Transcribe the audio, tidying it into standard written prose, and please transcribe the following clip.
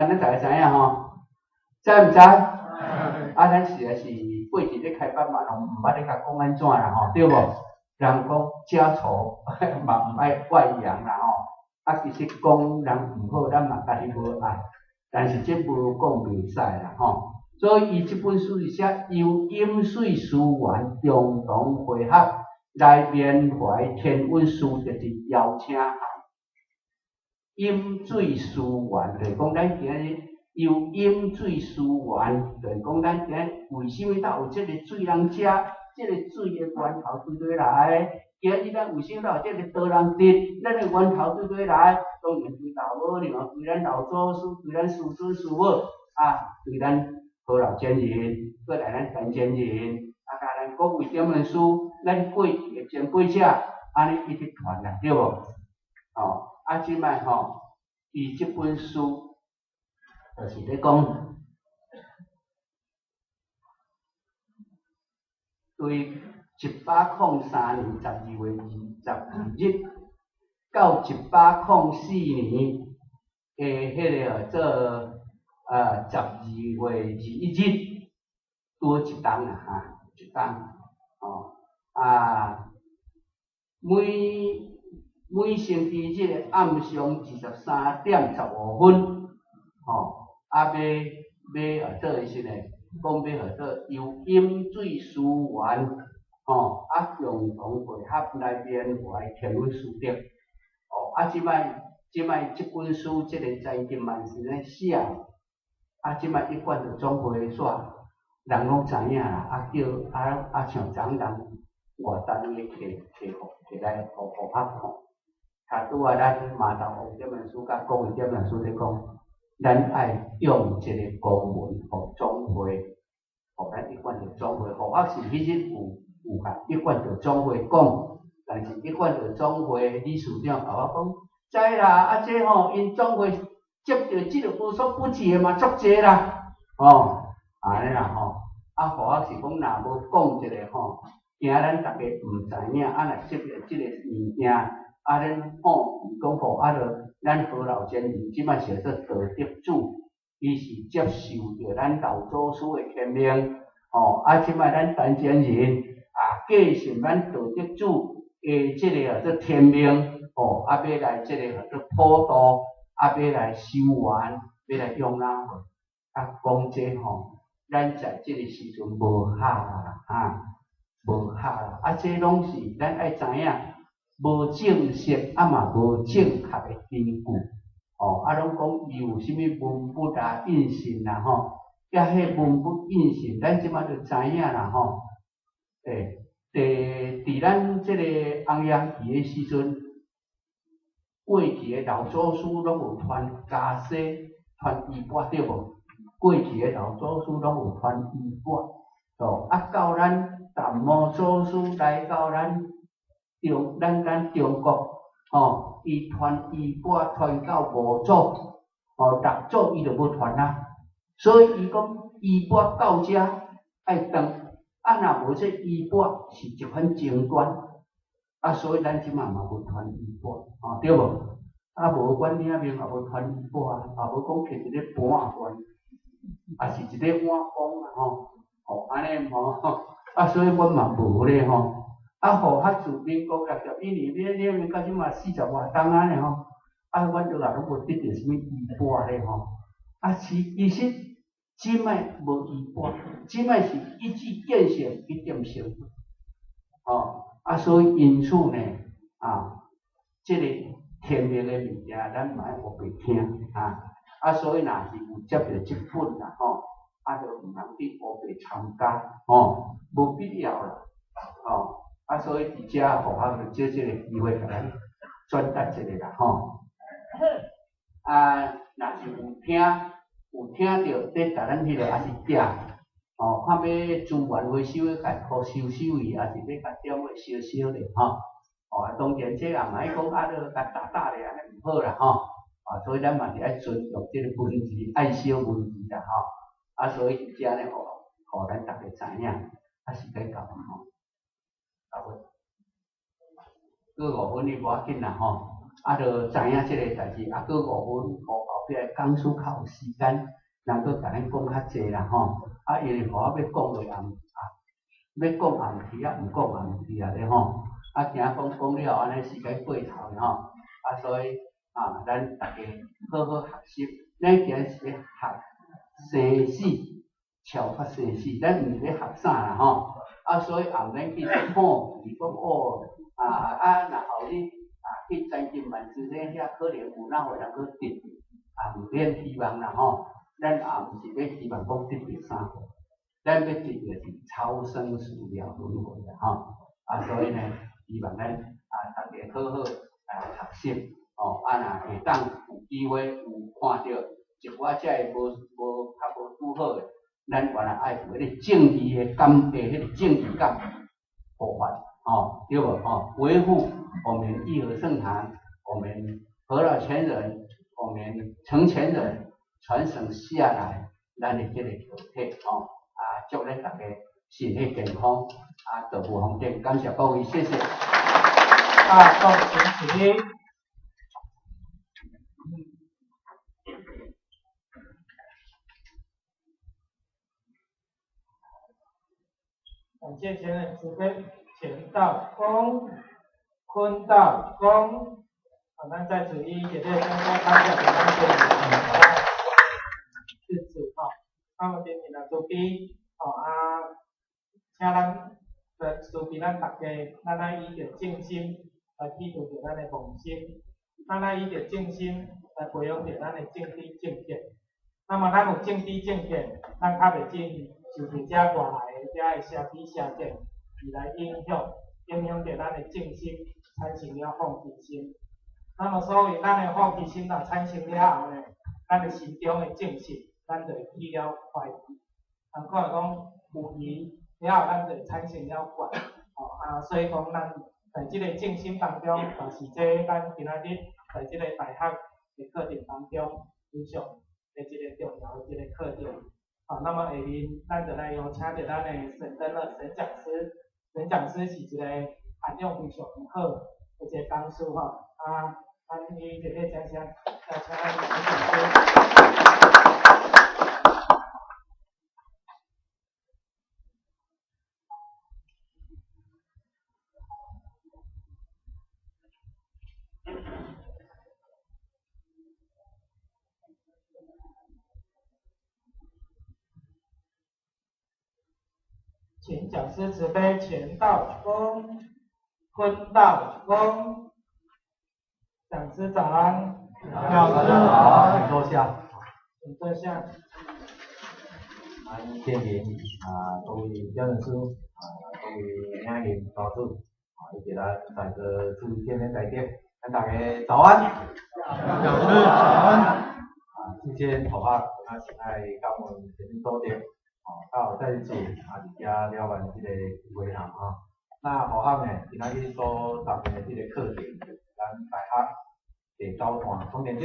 咱大家知影吼，知毋知？咱实在是过去咧开班嘛，拢毋捌咧甲讲安怎啦吼，对无？人讲家丑嘛毋爱外扬啦吼，其实讲人毋好，咱嘛家己无爱，但是这无讲袂使啦吼。所以伊这本书是写由饮水思源，共同会合来缅怀天韵师弟的邀请函。饮水思源，就是讲咱今日由饮水思源，就是讲咱今日为什么才有这个水通食？这个水的源头对对来？今日咱为什么有这个道通得？咱的源头对对来？当然对老母娘，对咱老祖师，对咱师尊师母对咱好老前人，过来咱前前人，甲咱各位点文书，咱过去的前辈者，安尼一直传啦，对无？即摆伊即本书就是咧讲，对1803年12月22日到1804年诶，迄个做12月21日多一天啦一天每星期日的暗上23点15分，要做的是呢，讲要做由饮水思源，共同会合来缅怀天韵师弟。即摆即本书即个在金万是咧写，即摆一贯就总会煞，人拢知影啦，叫像昨人外单位摕来互拍看。拄啊，咱马头王点文书甲国文点文书咧讲，咱爱用一个公文互总会，互咱一贯就总会，互学是迄日有甲一贯就总会讲，但是一贯就总会理事长甲我讲，知啦，这因总会接到即个无所不至的嘛足济啦，安尼啦互我是讲若无讲一个惊咱大家毋知影，若接到即个物件。咱讲着咱好老前人，即摆是做道德主，伊是接受着咱老祖师的天命，即摆咱前前人继承咱道德主的即个做天命，要来即个做普渡，要来修缘，要来用咱讲这咱在即个时阵无下啦无下啦，这拢是咱爱知影。无正式嘛无正确的根据，拢讲伊有啥物文笔印信啦迄文笔印信，咱即摆就知影啦伫咱即个洪炎期的时阵，过去的老祖师拢有传家世、传衣钵对无？过去的老祖师拢有传衣钵，到咱达摩祖师来到咱中国，伊传衣钵传到五祖，六祖伊就无传啦。所以伊讲衣钵到遮爱断，若无这衣钵是一款争端，所以咱即马嘛无传衣钵，对无？无阮领面也无传衣钵也无讲摕一个盘罐，是一个碗公安尼所以阮嘛无咧互较自民国61年，领到即马40外冬安尼阮就拢无得到什么衣钵咧其实即摆无衣钵，即摆是一举建成一点成，所以因此呢即个天命的物件，咱嘛爱学白听所以若是有接到即本啦就毋通去学白参加无必要啦所以伫遮互我就借即个机会甲咱转达一个啦若是有听着咧甲咱迄个也是寄看要资源回收甲互收伊，也是要甲点位小小咧当然这也毋爱讲就甲打咧安尼毋好啦所以咱嘛是爱尊重即个文字，爱惜文字啦所以伫遮咧互咱大家知影时间到到尾，过5分你无要紧啦就知影即个代志，佫5分，后壁讲书较有时间，能够甲咱讲较济啦吼。因为互我要讲落要讲暗时毋讲暗时咧吼。惊讲了安尼时间过头咧吼。所以咱大家好好学习，咱今日是要学生死，超发生死，咱毋是要学啥啦吼。所以后咱去看，伊讲若后日去真金万事咧，遐可能有哪会能够得，毋免希望啦吼。咱毋是要希望讲得到啥，咱要得到是超生死了轮回啦吼。所以呢，希望咱大家好好学习若会当有机会有看到一寡遮个无较无拄好诶，咱原来爱有迄个正义诶迄个正义感护法对无维护我们义和圣堂，我们和老前人，我们成前人传承下来咱的这个课体祝咱大家身体健康道福方便，感谢各位，谢谢。大众请起。感谢前人慈悲，乾道公、坤道公。咱在此一也对大家感谢大家日子那么今天主题请咱主题咱大家，咱来以着正心来记住着咱的梦心，咱来以着正心来培养着咱的正知正见。那么咱有正知正见，咱较袂进受着遮外来的遮的邪知邪见，而来影响着咱的正心，产生了放弃心。那么所以咱的放弃心若产生了后呢，咱的心中的正心，咱就会起了怀疑。人看讲有疑了后，咱就产生了怪。所以讲咱在即个正心当中，就是这咱今仔日在即个大学的课程当中非常的即个重要的即个课程。那么下面咱就来邀请着咱的沈登乐沈讲师，沈讲师是一个涵养非常好的一个讲师咱以热烈掌声邀请咱沈讲师。请讲师慈悲，乾道公、坤道公。讲师早安。大家好，请坐下。请坐下。欢迎各位教人师，各位乡亲高处，以及咱在个注意见面在店，跟大家早安。讲师早安。今天同学是爱甲阮前面多点，到在一起伫遮了完这个机会啦那同学呢，今仔日所谈的这个课程，咱大学第9段充电。